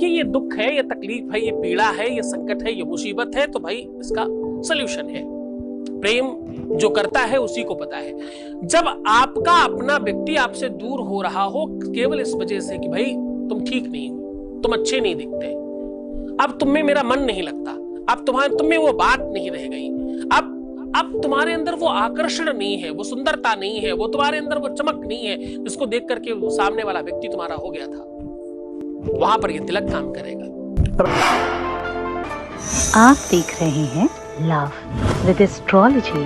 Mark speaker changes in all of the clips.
Speaker 1: कि ये दुख है, ये तकलीफ है, ये पीड़ा है, ये संकट है, ये मुसीबत है, तो भाई इसका सल्यूशन है। प्रेम जो करता है उसी को पता है। जब आपका अपना व्यक्ति आपसे दूर हो रहा हो केवल इस वजह से कि भाई तुम ठीक नहीं हो, तुम अच्छे नहीं दिखते, अब तुम में मेरा मन नहीं लगता, अब तुम में वो बात नहीं रह गई, अब तुम्हारे अंदर वो आकर्षण नहीं है, वो सुंदरता नहीं है, वो तुम्हारे अंदर वो चमक नहीं है जिसको देख करके वो सामने वाला व्यक्ति तुम्हारा हो गया था, वहां पर ये तिलक काम करेगा।
Speaker 2: आप देख रहे हैं लव विद एस्ट्रोलॉजी।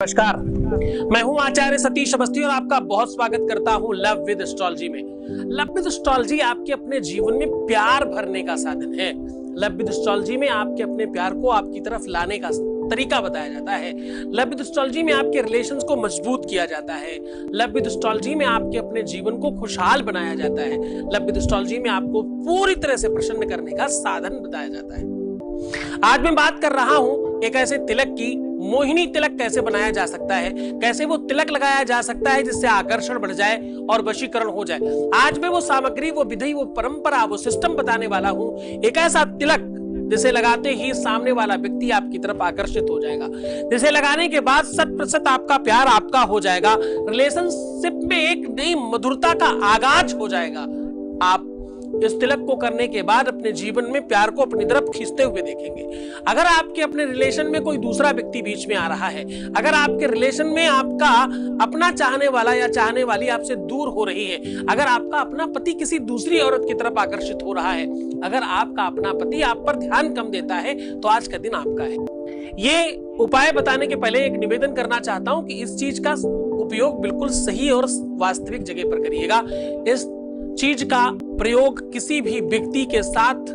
Speaker 1: नमस्कार, मैं हूं आचार्य सतीश अवस्थी और आपका बहुत स्वागत करता हूं लव विद एस्ट्रोलॉजी में। लव विद एस्ट्रोलॉजी आपके अपने जीवन में प्यार भरने का साधन है। लव विद एस्ट्रोलॉजी में आपके अपने प्यार को आपकी तरफ लाने का तरीका बताया जाता है। लव विद एस्ट्रोलॉजी में आपके रिलेशंस को मजबूत किया जाता है। लव विद एस्ट्रोलॉजी में आपके अपने जीवन को खुशहाल बनाया जाता है। लव विद एस्ट्रोलॉजी में आपको पूरी तरह से प्रसन्न करने का साधन बताया जाता है। आज मैं बात कर रहा हूं एक ऐसे तिलक की, मोहिनी तिलक कैसे बनाया जा सकता है, कैसे वो तिलक लगाया जा सकता है जिससे आकर्षण बढ़ जाए और वशीकरण हो जाए। आज मैं वो सामग्री, वो विधि, वो परंपरा, वो सिस्टम बताने वाला हूं। एक ऐसा तिलक जिसे लगाते ही सामने वाला व्यक्ति आपकी तरफ आकर्षित हो जाएगा, जिसे लगाने के बाद 100% आपका प्यार आपका हो जाएगा, रिलेशनशिप में एक नई मधुरता का आगाज हो जाएगा। आप इस तिलक को करने के बाद अपने जीवन में प्यार को अपनी तरफ खींचते हुए देखेंगे। अगर आपके अपने रिलेशन में कोई दूसरा व्यक्ति बीच में आ रहा है, अगर आपके रिलेशन में आपका अपना चाहने वाला या चाहने वाली आपसे दूर हो रही है, अगर आपका अपना पति किसी दूसरी औरत की तरफ आकर्षित हो रहा है, अगर आपका अपना पति आप पर ध्यान कम देता है, तो आज का दिन आपका है। ये उपाय बताने के पहले एक निवेदन करना चाहता हूं कि इस चीज का उपयोग बिल्कुल सही और वास्तविक जगह पर करिएगा। इस चीज का प्रयोग किसी भी व्यक्ति के साथ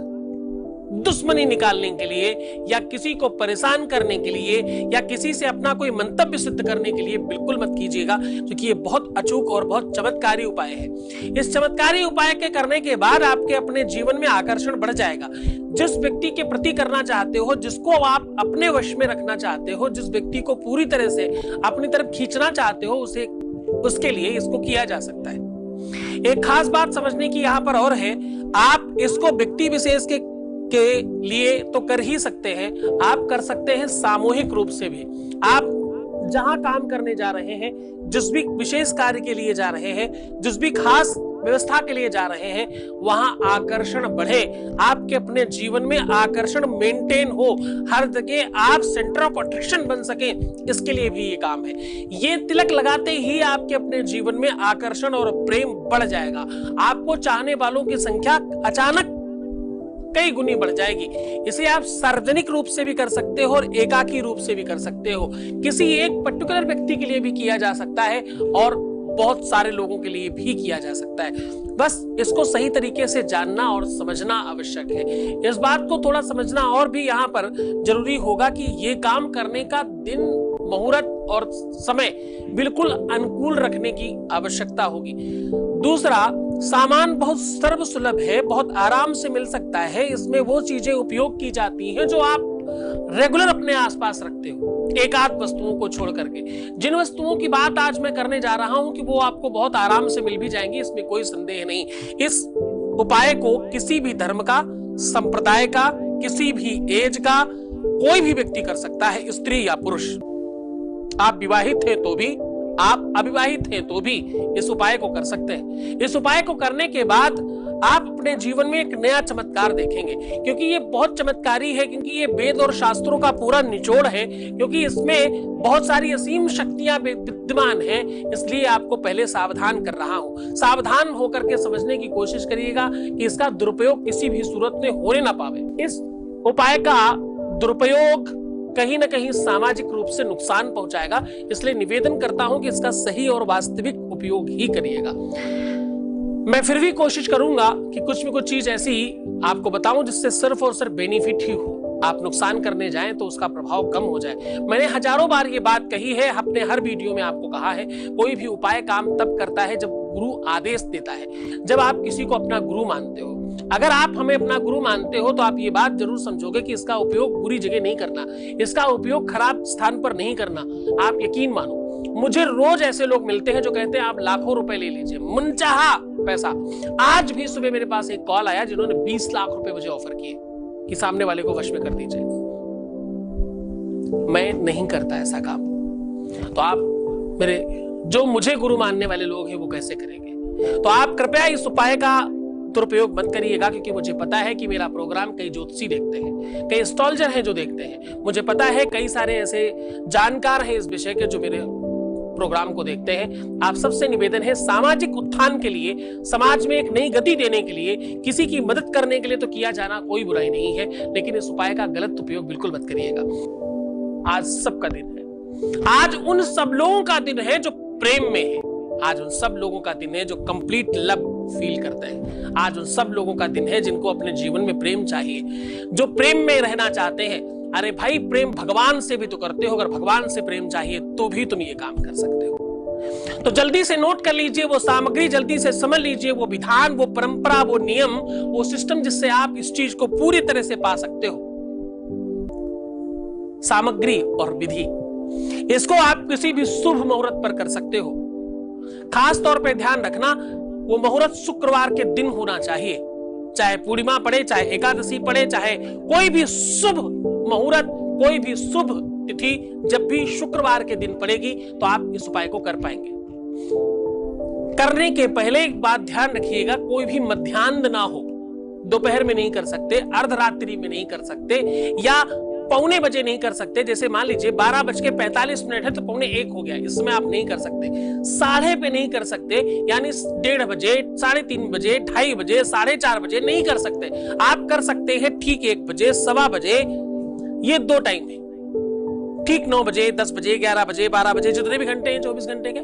Speaker 1: दुश्मनी निकालने के लिए या किसी को परेशान करने के लिए या किसी से अपना कोई मंतव्य सिद्ध करने के लिए बिल्कुल मत कीजिएगा, क्योंकि ये बहुत अचूक और बहुत चमत्कारी उपाय है। इस चमत्कारी उपाय के करने के बाद आपके अपने जीवन में आकर्षण बढ़ जाएगा। जिस व्यक्ति के प्रति करना चाहते हो, जिसको आप अपने वश में रखना चाहते हो, जिस व्यक्ति को पूरी तरह से अपनी तरफ खींचना चाहते हो, उसके लिए इसको किया जा सकता है। एक खास बात समझने की यहाँ पर और है, आप इसको व्यक्ति विशेष के लिए तो कर ही सकते हैं, आप कर सकते हैं सामूहिक रूप से भी। आप जहां काम करने जा रहे हैं, जिस भी विशेष कार्य के लिए जा रहे हैं, जिस भी खास व्यवस्था के लिए जा रहे हैं, वहां आकर्षण बढ़े, आपके अपने जीवन में आकर्षण मेंटेन हो, हर जगह आप सेंटर ऑफ अट्रैक्शन बन सके, इसके लिए भी ये काम है। ये तिलक लगाते ही आपके अपने जीवन में आकर्षण और प्रेम बढ़ जाएगा। आपको चाहने वालों की संख्या अचानक कई गुनी बढ़ जाएगी। इसे आप सार्वजनिक रूप से भी कर सकते हो और एकाकी रूप से भी कर सकते हो। किसी एक पर्टिकुलर व्यक्ति के लिए भी किया जा सकता है और बहुत सारे लोगों के लिए भी किया जा सकता है। बस इसको सही तरीके से जानना और समझना आवश्यक है। इस बात को थोड़ा समझना और भी यहाँ पर जरूरी होगा कि ये काम करने का दिन, मुहूर्त और समय बिल्कुल अनुकूल रखने की आवश्यकता होगी। दूसरा, सामान बहुत सर्वसुलभ है, बहुत आराम से मिल सकता है। इसमें वो चीजें उपयोग की जाती हैं जो आप रेगुलर अपने आसपास रखते हो, एक आध वस्तुओं को छोड़ करके। जिन वस्तुओं की बात आज मैं करने जा रहा हूं कि वो आपको बहुत आराम से मिल भी जाएंगी, इसमें कोई संदेह नहीं। इस उपाय को किसी भी धर्म का, संप्रदाय का, किसी भी एज का कोई भी व्यक्ति कर सकता है, स्त्री या पुरुष। आप विवाहित हैं तो भी, आप अविवाहित हैं तो भी इस उपाय को कर सकते हैं। इस उपाय को करने के बाद आप अपने जीवन में एक नया चमत्कार देखेंगे, क्योंकि ये बहुत चमत्कारी है, क्योंकि ये वेद और शास्त्रों का पूरा निचोड़ है, क्योंकि इसमें बहुत सारी असीम शक्तियां विद्यमान हैं। इसलिए आपको पहले सावधान कर रहा हूं। सावधान होकर के समझने की कोशिश करिएगा कि इसका दुरुपयोग किसी भी सूरत में होने ना पावे। इस उपाय का दुरुपयोग कहीं ना कहीं सामाजिक रूप से नुकसान पहुंचाएगा, इसलिए निवेदन करता हूं कि इसका सही और वास्तविक उपयोग ही करिएगा। मैं फिर भी कोशिश करूंगा कि कुछ भी कुछ चीज ऐसी आपको बताऊं जिससे सिर्फ और सिर्फ बेनिफिट ही हो, आप नुकसान करने जाएं तो उसका प्रभाव कम हो जाए। मैंने हजारों बार ये बात कही है, अपने हर वीडियो में आपको कहा है, कोई भी उपाय काम तब करता है जब गुरु आदेश देता है, जब आप किसी को अपना गुरु मानते हो। अगर आप हमें अपना गुरु मानते हो तो आप ये बात जरूर समझोगे कि इसका उपयोग बुरी जगह नहीं करना, इसका उपयोग खराब स्थान पर नहीं करना। आप यकीन मानो, मुझे रोज ऐसे लोग मिलते हैं जो कहते हैं आप लाखों रुपए ले लीजिए, मनचाहा पैसा। आज भी सुबह मेरे पास एक कॉल आया जिन्होंने 20 लाख रुपए मुझे ऑफर किए कि सामने वाले को वश में कर दीजिए। मैं नहीं करता ऐसा काम। तो आप मेरे जो मुझे गुरु मानने वाले लोग हैं वो कैसे करेंगे? तो आप कृपया इस उपाय का दुरुपयोग मत करिएगा, क्योंकि मुझे पता है कि मेरा प्रोग्राम कई ज्योतिषी देखते हैं, कई एस्ट्रोलॉजर हैं जो देखते हैं। मुझे पता है कई सारे ऐसे जानकार हैं इस विषय के जो मेरे प्रोग्राम को देखते हैं। आप सबसे निवेदन है, सामाजिक उत्थान के लिए, समाज में एक नई गति देने के लिए, किसी की मदद करने के लिए तो किया जाना कोई बुराई नहीं है, लेकिन इस उपाय का गलत उपयोग बिल्कुल मत करिएगा। आज सबका दिन है, आज उन सब लोगों का दिन है जो प्रेम में है, आज उन सब लोगों का दिन है जो कंप्लीट लव फील करते हैं, आज उन सब लोगों का दिन है जिनको अपने जीवन में प्रेम चाहिए, जो प्रेम में रहना चाहते हैं। अरे भाई, प्रेम भगवान से भी तो करते हो, अगर भगवान से प्रेम चाहिए तो भी तुम ये काम कर सकते हो। तो जल्दी से नोट कर लीजिए वो सामग्री, जल्दी से समझ लीजिए वो विधान, वो परंपरा, वो नियम, वो सिस्टम जिससे आप इस चीज को पूरी तरह से पा सकते हो। सामग्री और विधि, इसको आप किसी भी शुभ मुहूर्त पर कर सकते हो। खास तौर पे ध्यान रखना, वो मुहूर्त शुक्रवार के दिन होना चाहिए, चाहे पूर्णिमा पड़े, चाहे एकादशी पड़े, चाहे कोई भी शुभ मुहूर्त, कोई भी शुभ तिथि जब भी शुक्रवार के दिन पड़ेगी तो आप इस उपाय को कर पाएंगे। करने के पहले एक बात ध्यान रखिएगा, कोई भी मध्याह्न ना हो, दोपहर में नहीं कर सकते, अर्धरात्रि में नहीं कर सकते, या 12 बजे नहीं कर सकते। जैसे मान लीजिए 12:45 है तो 12:45 हो गया, इसमें आप नहीं कर सकते। 12:30 पे नहीं कर सकते, यानी 1:30 बजे, 3:30 बजे, 2:30 बजे, 4:30 बजे नहीं कर सकते। आप कर सकते हैं ठीक 1 बजे, 1:15 बजे, ये 2 टाइम है। ठीक 9 बजे, 10 बजे, 11 बजे, 12 बजे, जितने भी घंटे हैं 24 घंटे के,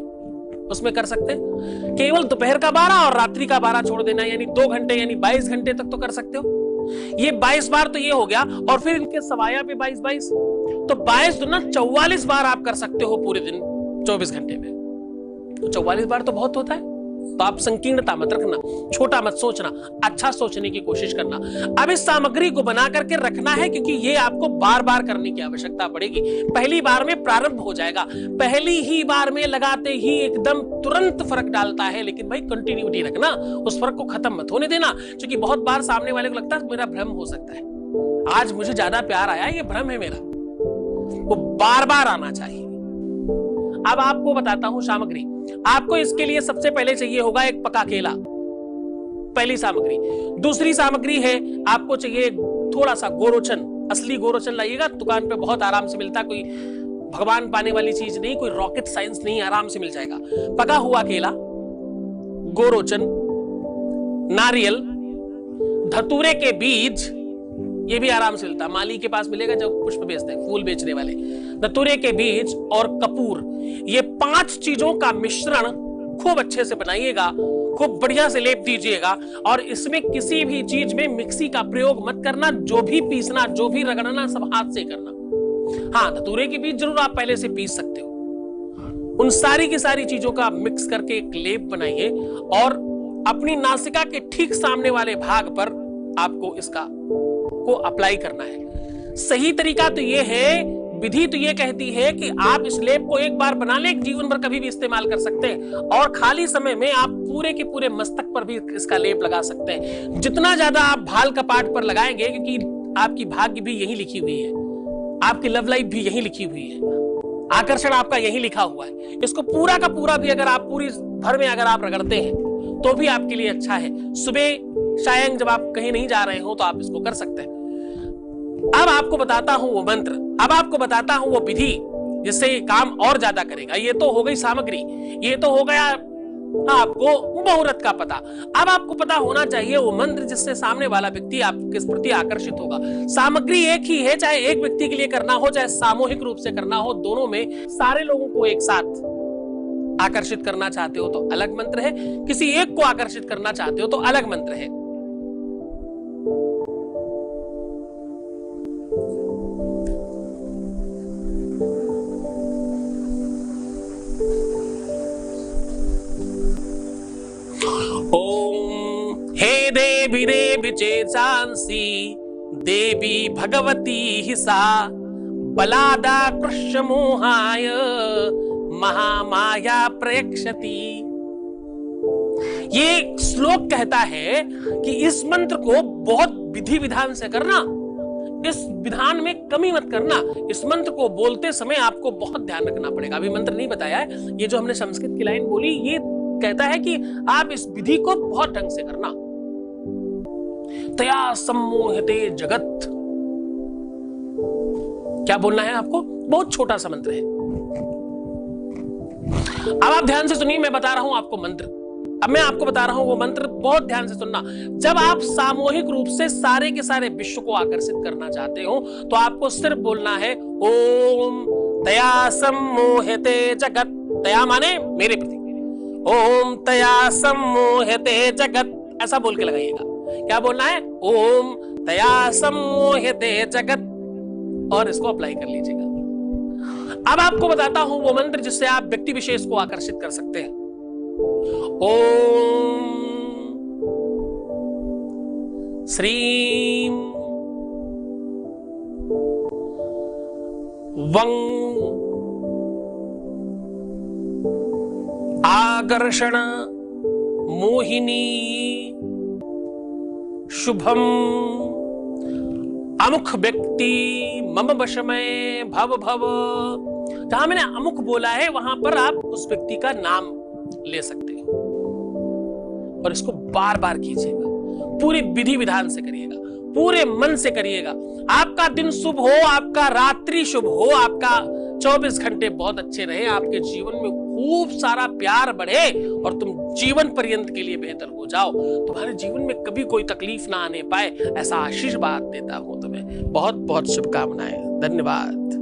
Speaker 1: उसमें कर सकते हैं। केवल दोपहर का 12 और रात्रि का 12 छोड़ देना, यानी 2 घंटे, यानी 22 घंटे तक तो कर सकते हो। ये 22 बार तो ये हो गया, और फिर इनके सवाया पे 22 तो 22 दूना 44 बार आप कर सकते हो पूरे दिन 24 घंटे में। तो 44 बार तो बहुत होता है। तो आप संकीर्णता मत रखना, छोटा मत सोचना, अच्छा सोचने की कोशिश करना। अब इस सामग्री को बना करके रखना है, क्योंकि ये आपको बार बार करने की आवश्यकता पड़ेगी। पहली बार में प्रारंभ हो जाएगा, पहली ही बार में लगाते ही एकदम तुरंत फर्क डालता है, लेकिन भाई कंटिन्यूटी रखना, उस फर्क को खत्म मत होने देना। क्योंकि बहुत बार सामने वाले को लगता है मेरा भ्रम हो सकता है, आज मुझे ज्यादा प्यार आया, ये भ्रम है मेरा, वो बार बार आना चाहिए। अब आपको बताता हूं सामग्री। आपको इसके लिए सबसे पहले चाहिए होगा एक पका केला, पहली सामग्री। दूसरी सामग्री है, आपको चाहिए थोड़ा सा गोरोचन। असली गोरोचन लाइएगा, दुकान पे बहुत आराम से मिलता है, कोई भगवान पाने वाली चीज नहीं, कोई रॉकेट साइंस नहीं, आराम से मिल जाएगा। पका हुआ केला, गोरोचन, नारियल, धतूरे के बीज, ये भी आराम से मिलता है, माली के पास मिलेगा जो पुष्प बेचते हैं, फूल बेचने वाले। धतूरे के बीज और कपूर, ये 5 चीजों का मिश्रण खूब अच्छे से बनाइएगा, खूब बढ़िया से लेप दीजिएगा। और इसमें किसी भी चीज में मिक्सी का प्रयोग मत करना, जो भी पीसना, जो भी रगड़ना, सब हाथ से करना। हाँ, धतूरे के बीज जरूर आप पहले से पीस सकते हो। उन सारी की सारी चीजों का मिक्स करके एक लेप बनाइए, और अपनी नासिका के ठीक सामने वाले भाग पर आपको इसका को अप्लाई करना है। सही तरीका तो ये है, विधि तो ये कहती है कि आप इस लेप को एक बार बना ले, जीवन भर कभी भी इस्तेमाल कर सकते हैं। और खाली समय में आप पूरे के पूरे मस्तक पर भी इसका लेप लगा सकते हैं। जितना ज्यादा आप भाल कपाट पर लगाएंगे, क्योंकि आपकी भाग्य भी यही लिखी हुई है, आपकी लव लाइफ भी यही लिखी हुई है, आकर्षण आपका यही लिखा हुआ है। इसको पूरा का पूरा भी अगर आप पूरी भर में अगर आप रगड़ते हैं तो भी आपके लिए अच्छा है। सुबह शायद जब आप कहीं नहीं जा रहे हो तो आप इसको कर सकते हैं। अब आपको बताता हूं वो मंत्र, अब आपको बताता हूं वो विधि जिससे ये काम और ज्यादा करेगा। ये तो हो गई सामग्री, ये तो हो गया आपको मुहूर्त का पता। अब आपको पता होना चाहिए वो मंत्र जिससे सामने वाला व्यक्ति आपके प्रति आकर्षित होगा। सामग्री एक ही है, चाहे एक व्यक्ति के लिए करना हो, चाहे सामूहिक रूप से करना हो, दोनों में सारे लोगों को एक साथ आकर्षित करना चाहते हो तो अलग मंत्र है, किसी एक को आकर्षित करना चाहते हो तो अलग मंत्र है। ओम हे देवी देवी चेतांसी देवी भगवती ही सा बलादा कृष्ण मोहाय महामाया प्रयक्षति। ये श्लोक कहता है कि इस मंत्र को बहुत विधि विधान से करना, इस विधान में कमी मत करना। इस मंत्र को बोलते समय आपको बहुत ध्यान रखना पड़ेगा। अभी मंत्र नहीं बताया है, ये जो हमने संस्कृत की लाइन बोली ये कहता है कि आप इस विधि को बहुत ढंग से करना। तया सम्मोहते जगत, क्या बोलना है आपको? बहुत छोटा सा मंत्र है। अब आप ध्यान से सुनिए, मैं बता रहा हूं आपको मंत्र। अब मैं आपको बता रहा हूं वो मंत्र, बहुत ध्यान से सुनना। जब आप सामूहिक रूप से सारे के सारे विश्व को आकर्षित करना चाहते हो तो आपको सिर्फ बोलना है ओम तया सम्मोहते जगत। तया माने मेरे प्रति, ओम तया सम्मोहते जगत, ऐसा बोल के लगाइएगा। क्या बोलना है? ओम तया सम्मोहते जगत, और इसको अप्लाई कर लीजिएगा। अब आपको बताता हूं वो मंत्र जिससे आप व्यक्ति विशेष को आकर्षित कर सकते हैं। ओम श्रीम वंग आकर्षण मोहिनी शुभम अमुख व्यक्ति मम वश में भव भव। जहां मैंने अमुख बोला है वहां पर आप उस व्यक्ति का नाम ले सकते हैं और इसको बार बार कीजिएगा। पूरी विधि विधान से करिएगा, पूरे मन से करिएगा। आपका दिन शुभ हो, आपका रात्रि शुभ हो, आपका 24 घंटे बहुत अच्छे रहे, आपके जीवन में खूब सारा प्यार बढ़े और तुम जीवन पर्यंत के लिए बेहतर हो जाओ। तुम्हारे जीवन में कभी कोई तकलीफ ना आने पाए, ऐसा आशीर्वाद देता हूं तुम्हें। बहुत बहुत शुभकामनाएं। धन्यवाद।